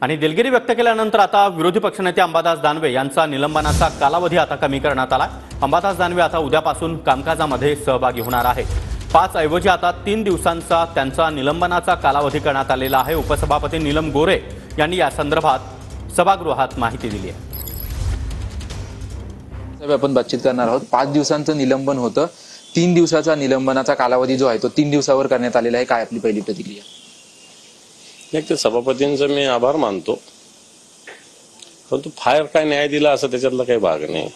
आणि दिलगिरी व्यक्त केल्यानंतर आता विरोधी पक्षनेते अंबादास दानवे यांचा निलंबनाचा कालावधी आता कमी करण्यात आला। अंबादास दानवे आता उद्यापासून कामकाजामध्ये सहभागी होणार आहे। 5 ऐवजी आता 3 दिवसांचा त्यांचा निलंबनाचा कालावधी करण्यात आलेला आहे। उपसभापती नीलम गोरे यांनी या संदर्भात सभागृहात माहिती दिली आहे। आपण बातचीत करणार आहोत। 5 दिवसांचं निलंबन होतं, 3 दिवसाचा निलंबनाचा कालावधी जो आहे तो 3 दिवसावर करण्यात आलेला आहे। काय आपली पहिली प्रतिक्रिया? एक तर सभापतींचा मी आभार मानतो, परंतु फायर काय न्याय दिला असं त्याच्यातला काही भाग नाही।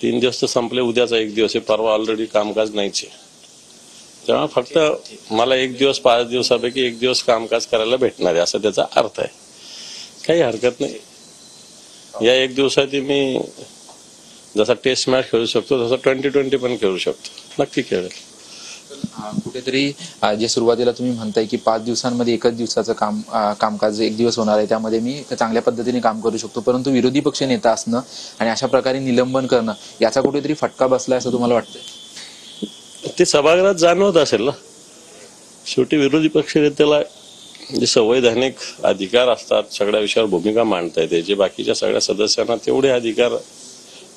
3 दिवस तर संपले, उद्याचा 1 दिवस आहे, परवा ऑलरेडी कामकाज नाहीच आहे। तेव्हा फक्त मला 1 दिवस 5 दिवसापैकी 1 दिवस कामकाज करायला भेटणार आहे असं त्याचा अर्थ आहे। काही हरकत नाही। या 1 दिवसात मी जसा टेस्ट मॅच खेळू शकतो तसा 2020 पण खेळू शकतो, नक्की खेळेल। कुठेतरी जे सुरुवातीला तुम्ही म्हणताय की 5 दिवसांमध्ये 1 दिवसाचं कामकाज 1 दिवस होणार आहे, त्यामध्ये मी चांगल्या पद्धतीने काम करू शकतो, परंतु विरोधी पक्ष नेता असणं आणि अशा प्रकारे निलंबन करणं याचा कुठेतरी फटका बसलाय असं तुम्हाला वाटतंय? ते सभागृहात जाणवत असेल ना। शेवटी विरोधी पक्ष नेत्याला जे संवैधानिक अधिकार असतात, सगळ्या विषयावर भूमिका मांडता येते, जे बाकीच्या सगळ्या सदस्यांना तेवढे अधिकार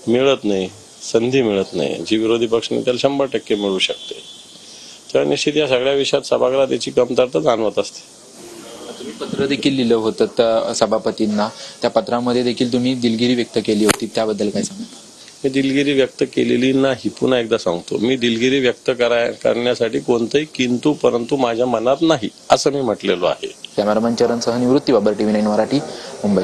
मिळत नाही, संधी मिळत नाही, जी विरोधी पक्ष नेत्याला 100% मिळू शकते। तेव्हा निश्चित या सगळ्या विषयात सभागृहात याची कमतरता जाणवत असते। तुम्ही पत्र देखील लिहिलं होतं सभापतींना, त्या पत्रामध्ये देखील तुम्ही दिलगिरी व्यक्त केली होती, त्याबद्दल काय सांगा? मी दिलगिरी व्यक्त केलेली नाही, पुन्हा एकदा सांगतो, मी दिलगिरी व्यक्त करण्यासाठी कोणतंही किंतु परंतु माझ्या मनात नाही असं मी म्हटलेलो आहे। कॅमेरामॅन चरणसह निवृत्ती बाबर, TV9 मराठी, मुंबई।